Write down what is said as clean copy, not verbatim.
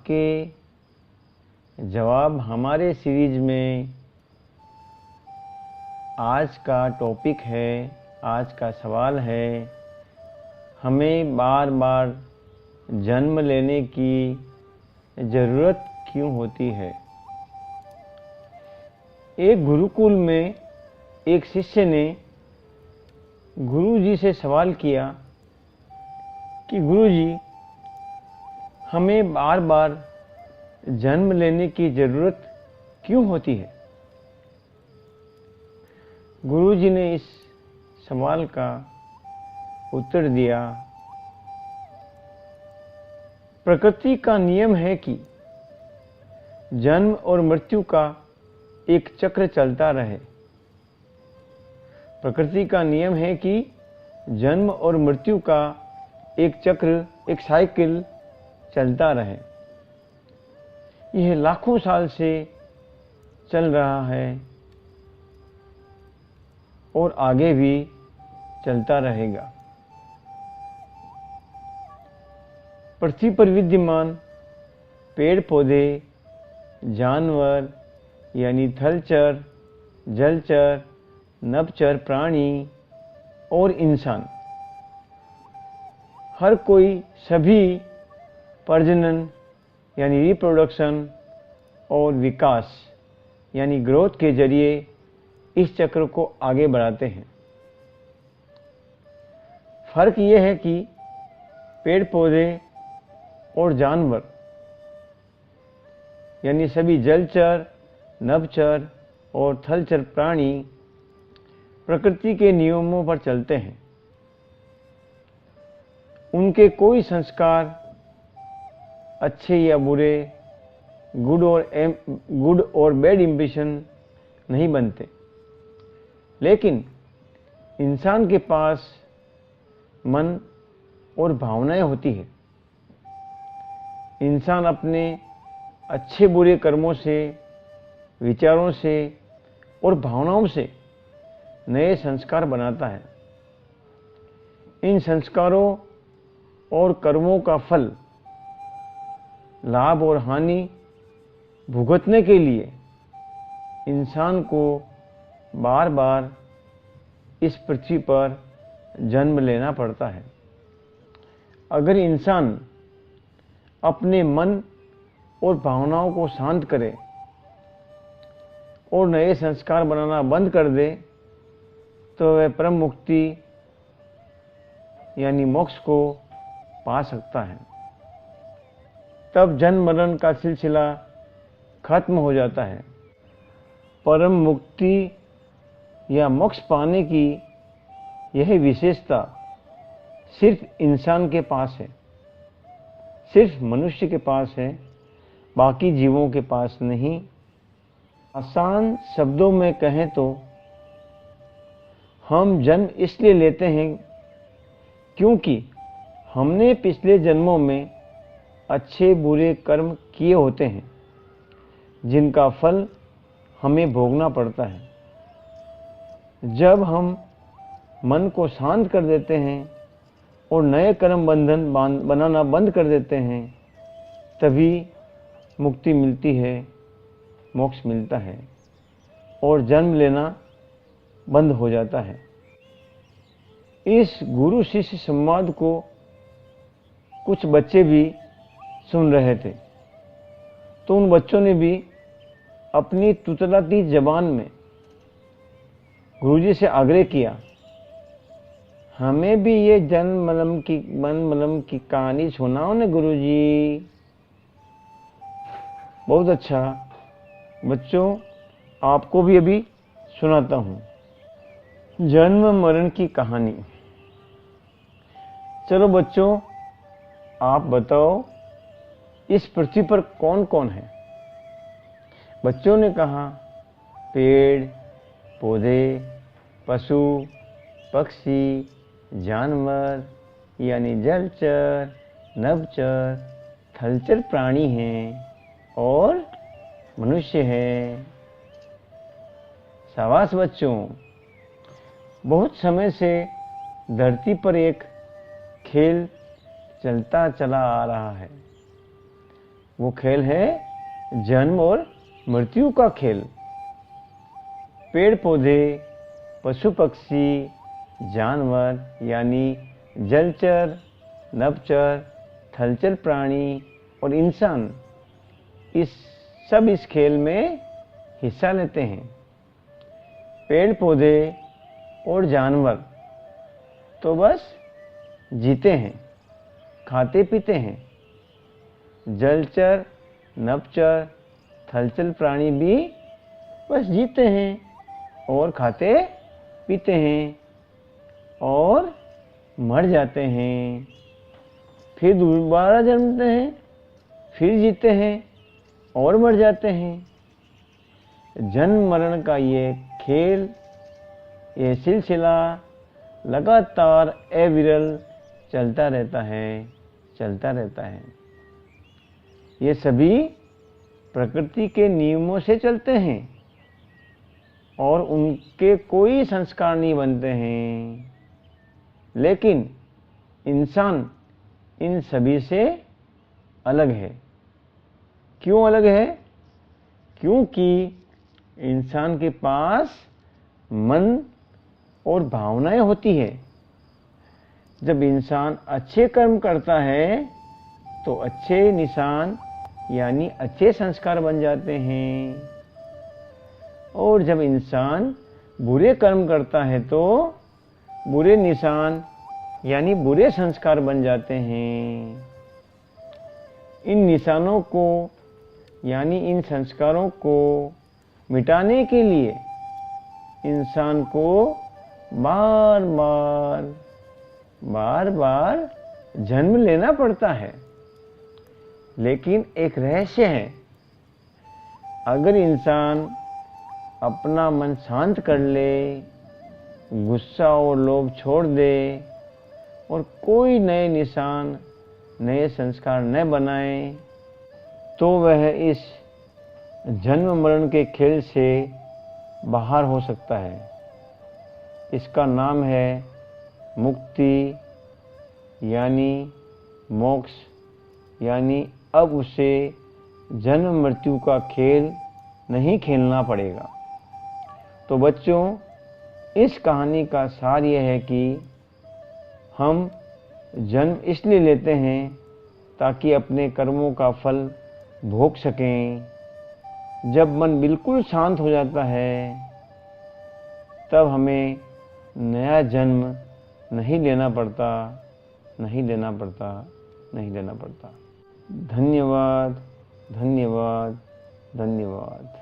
आपके जवाब हमारे सीरीज में आज का टॉपिक है, आज का सवाल है, हमें बार बार जन्म लेने की ज़रूरत क्यों होती है। एक गुरुकुल में एक शिष्य ने गुरुजी से सवाल किया कि गुरुजी, हमें बार बार जन्म लेने की ज़रूरत क्यों होती है। गुरुजी ने इस सवाल का उत्तर दिया, प्रकृति का नियम है कि जन्म और मृत्यु का एक चक्र चलता रहे। प्रकृति का नियम है कि जन्म और मृत्यु का एक चक्र, एक साइकिल चलता रहे। यह लाखों साल से चल रहा है और आगे भी चलता रहेगा। पृथ्वी पर विद्यमान पेड़ पौधे, जानवर यानी थलचर, जलचर, नभचर प्राणी और इंसान, हर कोई सभी प्रजनन यानी रिप्रोडक्शन और विकास यानी ग्रोथ के जरिए इस चक्र को आगे बढ़ाते हैं। फर्क यह है कि पेड़ पौधे और जानवर यानी सभी जलचर, नभचर और थलचर प्राणी प्रकृति के नियमों पर चलते हैं। उनके कोई संस्कार अच्छे या बुरे, गुड और बैड इम्प्रेशन नहीं बनते। लेकिन इंसान के पास मन और भावनाएं होती है। इंसान अपने अच्छे बुरे कर्मों से, विचारों से और भावनाओं से नए संस्कार बनाता है। इन संस्कारों और कर्मों का फल, लाभ और हानि भुगतने के लिए इंसान को बार बार इस पृथ्वी पर जन्म लेना पड़ता है। अगर इंसान अपने मन और भावनाओं को शांत करे और नए संस्कार बनाना बंद कर दे तो वह परम मुक्ति यानी मोक्ष को पा सकता है। तब जन्म मरण का सिलसिला खत्म हो जाता है। परम मुक्ति या मोक्ष पाने की यह विशेषता सिर्फ इंसान के पास है, सिर्फ मनुष्य के पास है, बाकी जीवों के पास नहीं। आसान शब्दों में कहें तो हम जन्म इसलिए लेते हैं क्योंकि हमने पिछले जन्मों में अच्छे बुरे कर्म किए होते हैं, जिनका फल हमें भोगना पड़ता है। जब हम मन को शांत कर देते हैं और नए कर्म बंधन बनाना बंद कर देते हैं, तभी मुक्ति मिलती है, मोक्ष मिलता है और जन्म लेना बंद हो जाता है। इस गुरु शिष्य संवाद को कुछ बच्चे भी सुन रहे थे, तो उन बच्चों ने भी अपनी तुतलाती जबान में गुरुजी से आग्रह किया, हमें भी ये जन्म मलम की कहानी सुनाओ ना गुरुजी। बहुत अच्छा बच्चों, आपको भी अभी सुनाता हूँ जन्म मरण की कहानी। चलो बच्चों, आप बताओ इस पृथ्वी पर कौन कौन है। बच्चों ने कहा, पेड़ पौधे, पशु पक्षी, जानवर यानी जलचर, नभचर, थलचर प्राणी हैं और मनुष्य है। शाबाश बच्चों, बहुत समय से धरती पर एक खेल चलता चला आ रहा है। वो खेल है जन्म और मृत्यु का खेल। पेड़ पौधे, पशु पक्षी, जानवर यानी जलचर, नभचर, थलचर प्राणी और इंसान इस खेल में हिस्सा लेते हैं। पेड़ पौधे और जानवर तो बस जीते हैं, खाते पीते हैं। जलचर, नभचर, थलचर प्राणी भी बस जीते हैं और खाते पीते हैं और मर जाते हैं, फिर दोबारा जन्मते हैं, फिर जीते हैं और मर जाते हैं। जन्म मरण का ये खेल, ये सिलसिला लगातार अविरल चलता रहता है। ये सभी प्रकृति के नियमों से चलते हैं और उनके कोई संस्कार नहीं बनते हैं। लेकिन इंसान इन सभी से अलग है। क्यों अलग है? क्योंकि इंसान के पास मन और भावनाएं होती है। जब इंसान अच्छे कर्म करता है तो अच्छे निशान यानी अच्छे संस्कार बन जाते हैं, और जब इंसान बुरे कर्म करता है तो बुरे निशान यानी बुरे संस्कार बन जाते हैं। इन निशानों को यानी इन संस्कारों को मिटाने के लिए इंसान को बार बार जन्म लेना पड़ता है। लेकिन एक रहस्य है, अगर इंसान अपना मन शांत कर ले, गुस्सा और लोभ छोड़ दे और कोई नए निशान, नए संस्कार न बनाए, तो वह इस जन्म मरण के खेल से बाहर हो सकता है। इसका नाम है मुक्ति यानी मोक्ष, यानी अब उसे जन्म मृत्यु का खेल नहीं खेलना पड़ेगा। तो बच्चों, इस कहानी का सार यह है कि हम जन्म इसलिए लेते हैं ताकि अपने कर्मों का फल भोग सकें। जब मन बिल्कुल शांत हो जाता है तब हमें नया जन्म नहीं लेना पड़ता। धन्यवाद।